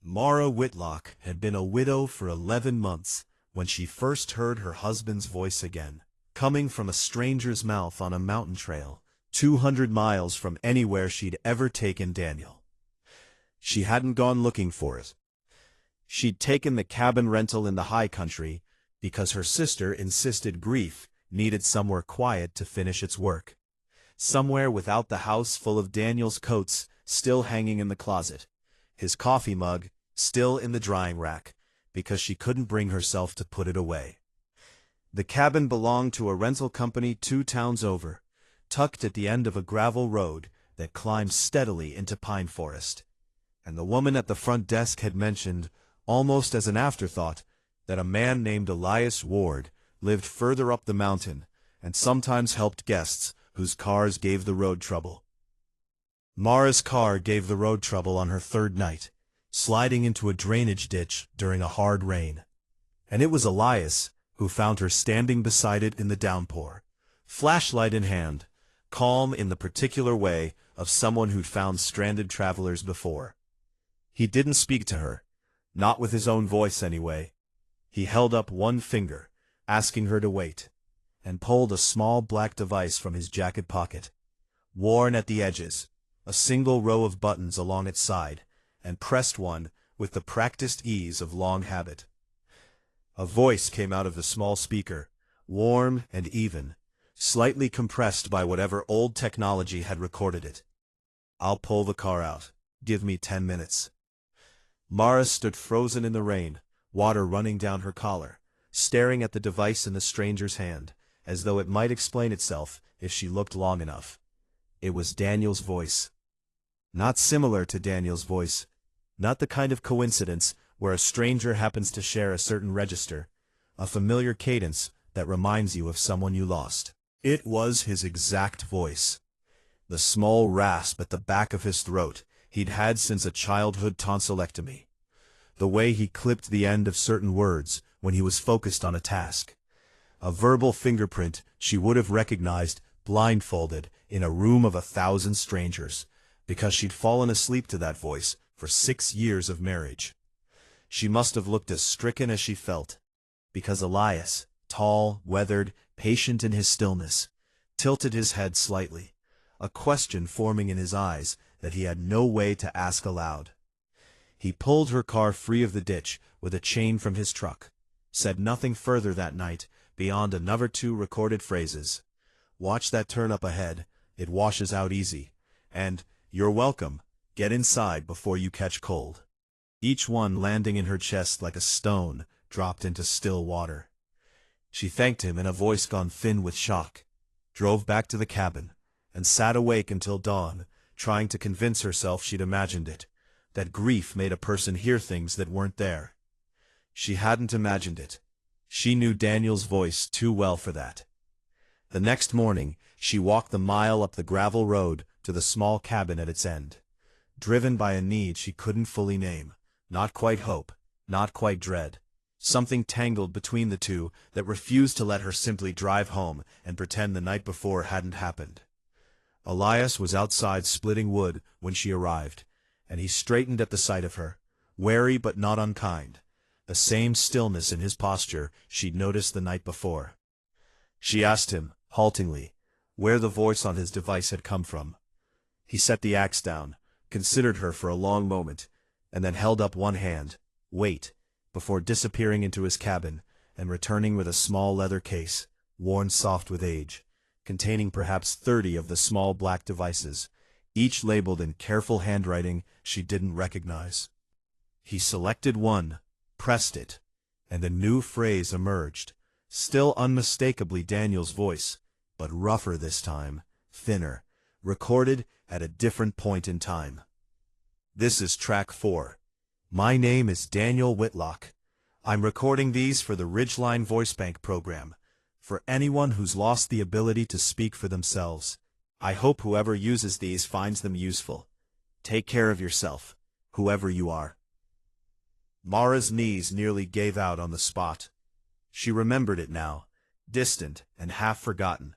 Mara Whitlock had been a widow for 11 months when she first heard her husband's voice again, coming from a stranger's mouth on a mountain trail, 200 miles from anywhere she'd ever taken Daniel. She hadn't gone looking for it. She'd taken the cabin rental in the high country because her sister insisted grief needed somewhere quiet to finish its work. Somewhere without the house full of Daniel's coats still hanging in the closet, his coffee mug still in the drying rack, because she couldn't bring herself to put it away. The cabin belonged to a rental company 2 towns over, tucked at the end of a gravel road that climbed steadily into pine forest. And the woman at the front desk had mentioned, almost as an afterthought, that a man named Elias Ward lived further up the mountain and sometimes helped guests whose cars gave the road trouble. Mara's car gave the road trouble on her 3rd night, sliding into a drainage ditch during a hard rain. And it was Elias who found her standing beside it in the downpour, flashlight in hand, calm in the particular way of someone who'd found stranded travelers before. He didn't speak to her, not with his own voice anyway. He held up one finger, asking her to wait, and pulled a small black device from his jacket pocket, worn at the edges, a single row of buttons along its side, and pressed one with the practiced ease of long habit. A voice came out of the small speaker, warm and even, slightly compressed by whatever old technology had recorded it. "I'll pull the car out. Give me 10 minutes." Mara stood frozen in the rain, water running down her collar, staring at the device in the stranger's hand, as though it might explain itself if she looked long enough. It was Daniel's voice. Not similar to Daniel's voice, not the kind of coincidence where a stranger happens to share a certain register, a familiar cadence that reminds you of someone you lost. It was his exact voice. The small rasp at the back of his throat he'd had since a childhood tonsillectomy. The way he clipped the end of certain words when he was focused on a task. A verbal fingerprint she would have recognized blindfolded in a room of 1,000 strangers, because she'd fallen asleep to that voice for 6 years of marriage. She must have looked as stricken as she felt, because Elias, tall, weathered, patient in his stillness, tilted his head slightly, a question forming in his eyes that he had no way to ask aloud. He pulled her car free of the ditch with a chain from his truck, said nothing further that night beyond another 2 recorded phrases. "Watch that turn up ahead, it washes out easy," and "You're welcome, get inside before you catch cold," each one landing in her chest like a stone dropped into still water. She thanked him in a voice gone thin with shock, drove back to the cabin, and sat awake until dawn, trying to convince herself she'd imagined it, that grief made a person hear things that weren't there. She hadn't imagined it. She knew Daniel's voice too well for that. The next morning, she walked the mile up the gravel road to the small cabin at its end, driven by a need she couldn't fully name, not quite hope, not quite dread, something tangled between the two that refused to let her simply drive home and pretend the night before hadn't happened. Elias was outside splitting wood when she arrived, and he straightened at the sight of her, wary but not unkind, the same stillness in his posture she'd noticed the night before. She asked him, haltingly, where the voice on his device had come from. He set the axe down, considered her for a long moment, and then held up one hand, "Wait," before disappearing into his cabin and returning with a small leather case, worn soft with age, containing perhaps 30 of the small black devices, each labeled in careful handwriting she didn't recognize. He selected one, pressed it, and a new phrase emerged, still unmistakably Daniel's voice, but rougher this time, thinner, recorded at a different point in time. "This is track 4. My name is Daniel Whitlock. I'm recording these for the Ridgeline Voice Bank program, for anyone who's lost the ability to speak for themselves. I hope whoever uses these finds them useful. Take care of yourself, whoever you are." Mara's knees nearly gave out on the spot. She remembered it now, distant and half forgotten.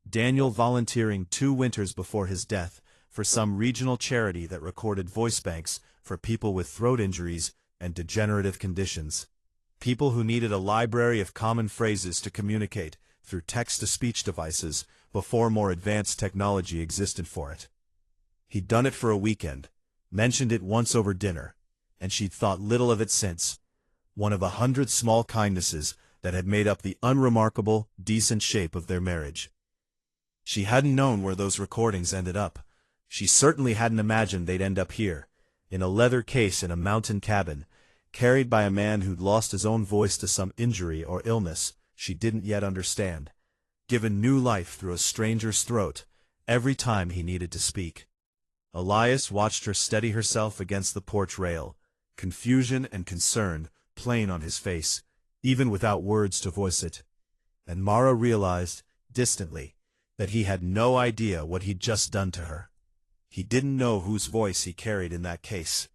Daniel volunteering 2 winters before his death for some regional charity that recorded voice banks for people with throat injuries and degenerative conditions. People who needed a library of common phrases to communicate through text-to-speech devices before more advanced technology existed for it. He'd done it for a weekend, mentioned it once over dinner, and she'd thought little of it since. One of 100 small kindnesses that had made up the unremarkable, decent shape of their marriage. She hadn't known where those recordings ended up. She certainly hadn't imagined they'd end up here, in a leather case in a mountain cabin, carried by a man who'd lost his own voice to some injury or illness she didn't yet understand, given new life through a stranger's throat every time he needed to speak. Elias watched her steady herself against the porch rail, confusion and concern plain on his face, even without words to voice it. And Mara realized, distantly, that he had no idea what he'd just done to her. He didn't know whose voice he carried in that case.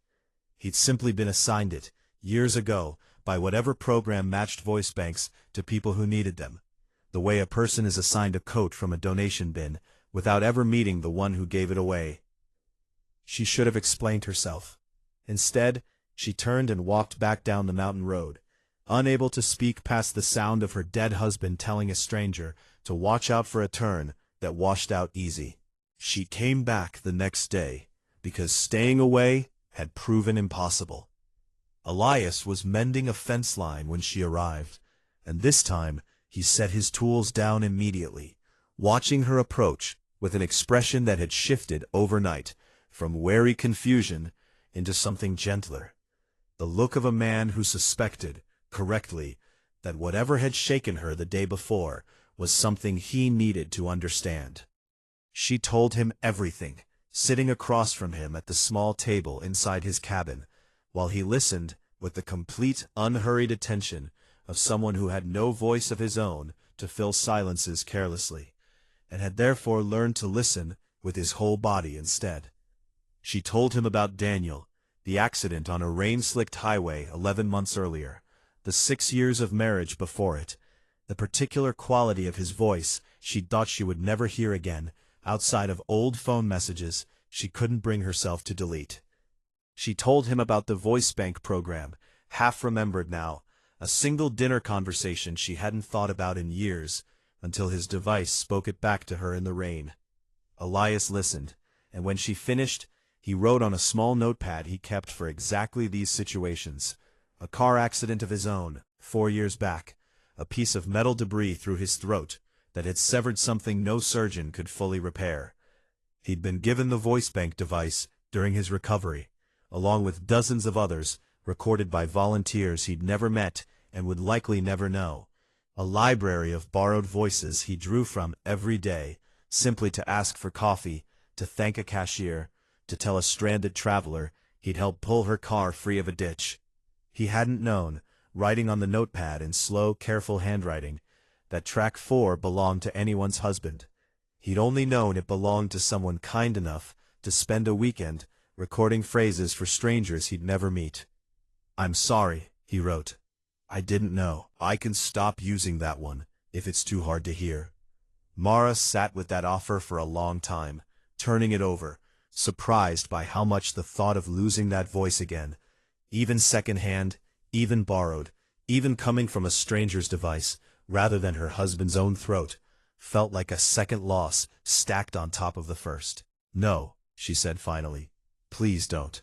He'd simply been assigned it, years ago, by whatever program matched voice banks to people who needed them, the way a person is assigned a coat from a donation bin, without ever meeting the one who gave it away. She should have explained herself. Instead, she turned and walked back down the mountain road, unable to speak past the sound of her dead husband telling a stranger to watch out for a turn that washed out easy. She came back the next day, because staying away had proven impossible. Elias was mending a fence line when she arrived, and this time he set his tools down immediately, watching her approach with an expression that had shifted overnight from wary confusion into something gentler, the look of a man who suspected, correctly, that whatever had shaken her the day before was something he needed to understand. She told him everything, sitting across from him at the small table inside his cabin, while he listened with the complete, unhurried attention of someone who had no voice of his own to fill silences carelessly, and had therefore learned to listen with his whole body instead. She told him about Daniel, the accident on a rain-slicked highway 11 months earlier, the 6 years of marriage before it, the particular quality of his voice she'd thought she would never hear again, outside of old phone messages she couldn't bring herself to delete. She told him about the voice bank program, half remembered now, a single dinner conversation she hadn't thought about in years, until his device spoke it back to her in the rain. Elias listened, and when she finished, he wrote on a small notepad he kept for exactly these situations. A car accident of his own, 4 years back, a piece of metal debris through his throat that had severed something no surgeon could fully repair. He'd been given the voice bank device during his recovery, along with dozens of others recorded by volunteers he'd never met and would likely never know, a library of borrowed voices he drew from every day, simply to ask for coffee, to thank a cashier, to tell a stranded traveler he'd helped pull her car free of a ditch. He hadn't known, writing on the notepad in slow, careful handwriting, that track 4 belonged to anyone's husband. He'd only known it belonged to someone kind enough to spend a weekend recording phrases for strangers he'd never meet. "I'm sorry," he wrote. "I didn't know. I can stop using that one, if it's too hard to hear." Mara sat with that offer for a long time, turning it over, surprised by how much the thought of losing that voice again, even second-hand, even borrowed, even coming from a stranger's device, rather than her husband's own throat, felt like a second loss stacked on top of the first. "No," she said finally. "Please don't."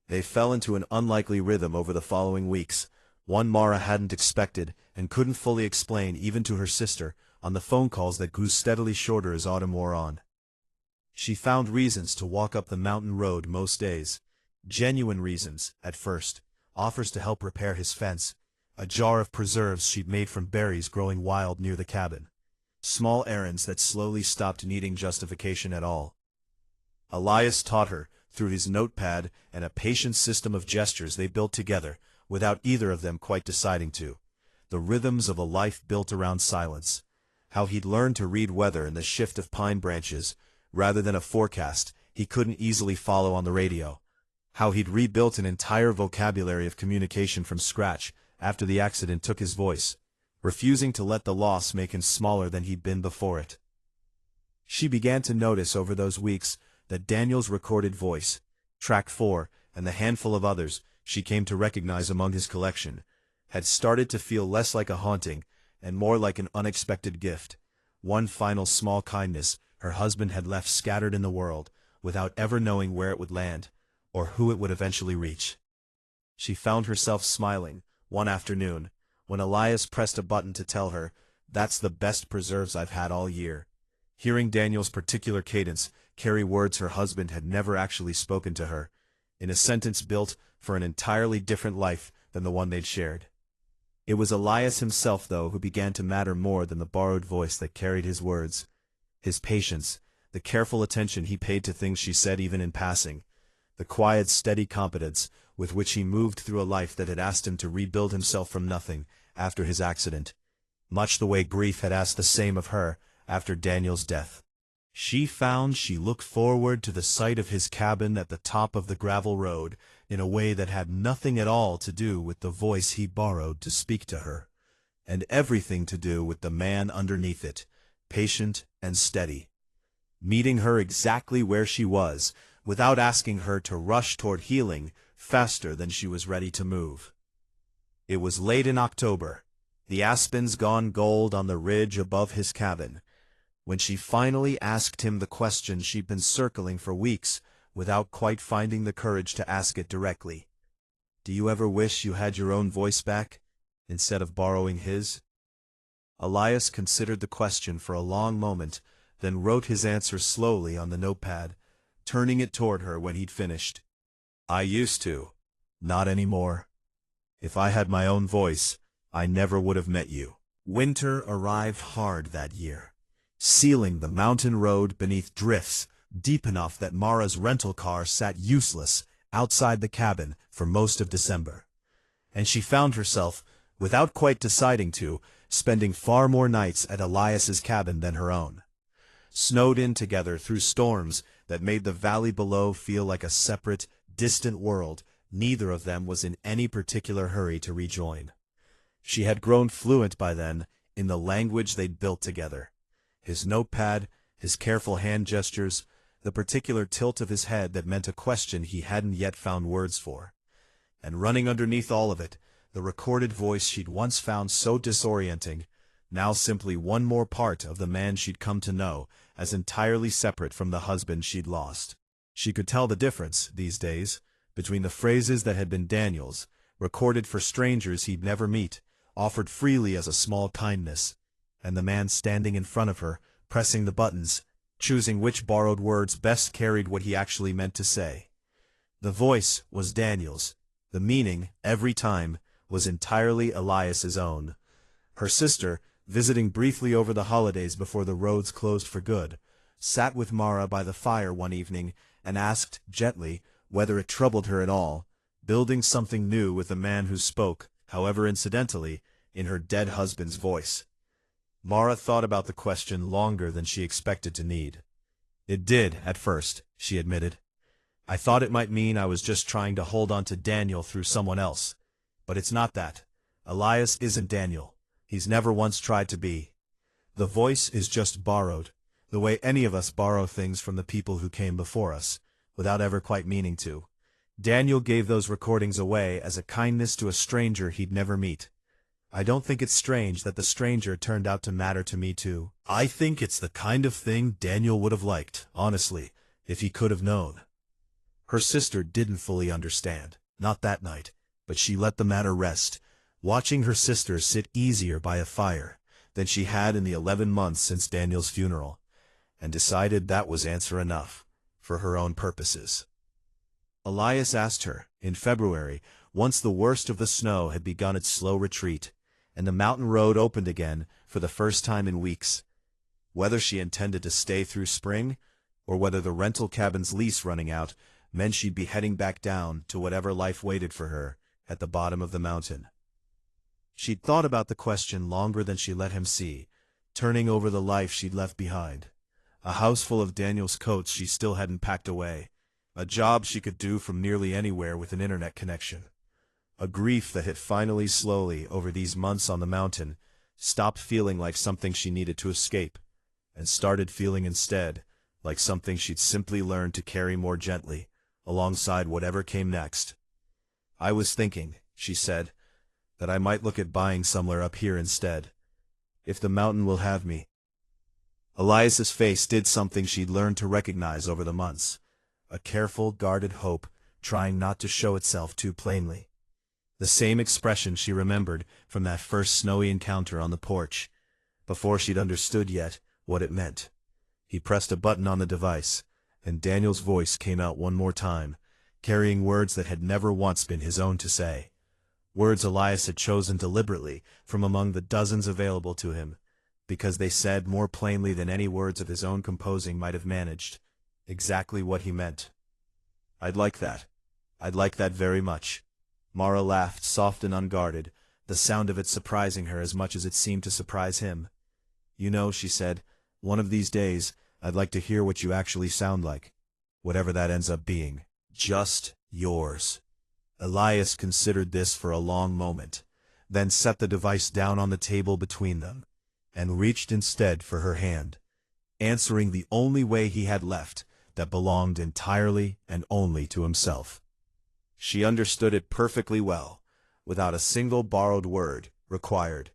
They fell into an unlikely rhythm over the following weeks, one Mara hadn't expected and couldn't fully explain even to her sister on the phone calls that grew steadily shorter as autumn wore on. She found reasons to walk up the mountain road most days, genuine reasons, at first, offers to help repair his fence, a jar of preserves she'd made from berries growing wild near the cabin. Small errands that slowly stopped needing justification at all. Elias taught her, through his notepad and a patient system of gestures they built together, without either of them quite deciding to, the rhythms of a life built around silence, how he'd learned to read weather in the shift of pine branches, rather than a forecast he couldn't easily follow on the radio, how he'd rebuilt an entire vocabulary of communication from scratch after the accident took his voice, refusing to let the loss make him smaller than he'd been before it. She began to notice over those weeks that Daniel's recorded voice, track 4, and the handful of others she came to recognize among his collection, had started to feel less like a haunting and more like an unexpected gift. One final small kindness her husband had left scattered in the world, without ever knowing where it would land, or who it would eventually reach. She found herself smiling, one afternoon, when Elias pressed a button to tell her, "That's the best preserves I've had all year." Hearing Daniel's particular cadence carry words her husband had never actually spoken to her, in a sentence built for an entirely different life than the one they'd shared. It was Elias himself, though, who began to matter more than the borrowed voice that carried his words. His patience, the careful attention he paid to things she said even in passing, the quiet, steady competence with which he moved through a life that had asked him to rebuild himself from nothing after his accident, much the way grief had asked the same of her after Daniel's death. She found she looked forward to the sight of his cabin at the top of the gravel road in a way that had nothing at all to do with the voice he borrowed to speak to her, and everything to do with the man underneath it, patient and steady, meeting her exactly where she was, without asking her to rush toward healing faster than she was ready to move. It was late in October, the aspens gone gold on the ridge above his cabin, when she finally asked him the question she'd been circling for weeks without quite finding the courage to ask it directly. "Do you ever wish you had your own voice back, instead of borrowing his?" Elias considered the question for a long moment, then wrote his answer slowly on the notepad, turning it toward her when he'd finished. "I used to. Not anymore. If I had my own voice, I never would have met you." Winter arrived hard that year, sealing the mountain road beneath drifts deep enough that Mara's rental car sat useless outside the cabin for most of December. And she found herself, without quite deciding to, spending far more nights at Elias's cabin than her own. Snowed in together through storms that made the valley below feel like a separate, distant world, neither of them was in any particular hurry to rejoin. She had grown fluent by then in the language they'd built together. His notepad, his careful hand gestures, the particular tilt of his head that meant a question he hadn't yet found words for. And running underneath all of it, the recorded voice she'd once found so disorienting, now simply one more part of the man she'd come to know as entirely separate from the husband she'd lost. She could tell the difference, these days, between the phrases that had been Daniel's, recorded for strangers he'd never meet, offered freely as a small kindness, and the man standing in front of her, pressing the buttons, choosing which borrowed words best carried what he actually meant to say. The voice was Daniel's. The meaning, every time, was entirely Elias's own. Her sister, visiting briefly over the holidays before the roads closed for good, sat with Mara by the fire one evening and asked, gently, whether it troubled her at all, building something new with a man who spoke, however incidentally, in her dead husband's voice. Mara thought about the question longer than she expected to need. "It did, at first," she admitted. "I thought it might mean I was just trying to hold on to Daniel through someone else. But it's not that. Elias isn't Daniel. He's never once tried to be. The voice is just borrowed, the way any of us borrow things from the people who came before us, without ever quite meaning to. Daniel gave those recordings away as a kindness to a stranger he'd never meet. I don't think it's strange that the stranger turned out to matter to me too. I think it's the kind of thing Daniel would have liked, honestly, if he could have known." Her sister didn't fully understand, not that night, but she let the matter rest, watching her sister sit easier by a fire than she had in the 11 months since Daniel's funeral, and decided that was answer enough, for her own purposes. Elias asked her, in February, once the worst of the snow had begun its slow retreat, and the mountain road opened again for the first time in weeks, whether she intended to stay through spring, or whether the rental cabin's lease running out meant she'd be heading back down to whatever life waited for her at the bottom of the mountain. She'd thought about the question longer than she let him see, turning over the life she'd left behind. A house full of Daniel's coats she still hadn't packed away, a job she could do from nearly anywhere with an internet connection. A grief that had finally slowly, over these months on the mountain, stopped feeling like something she needed to escape, and started feeling instead like something she'd simply learned to carry more gently, alongside whatever came next. "I was thinking," she said, "that I might look at buying somewhere up here instead. If the mountain will have me." Elias's face did something she'd learned to recognize over the months, a careful, guarded hope, trying not to show itself too plainly. The same expression she remembered from that first snowy encounter on the porch, before she'd understood yet what it meant. He pressed a button on the device, and Daniel's voice came out one more time, carrying words that had never once been his own to say. Words Elias had chosen deliberately from among the dozens available to him, because they said more plainly than any words of his own composing might have managed, exactly what he meant. "I'd like that. I'd like that very much." Mara laughed, soft and unguarded, the sound of it surprising her as much as it seemed to surprise him. "You know," she said, "one of these days, I'd like to hear what you actually sound like. Whatever that ends up being. Just yours." Elias considered this for a long moment, then set the device down on the table between them, and reached instead for her hand, answering the only way he had left that belonged entirely and only to himself. She understood it perfectly well, without a single borrowed word required.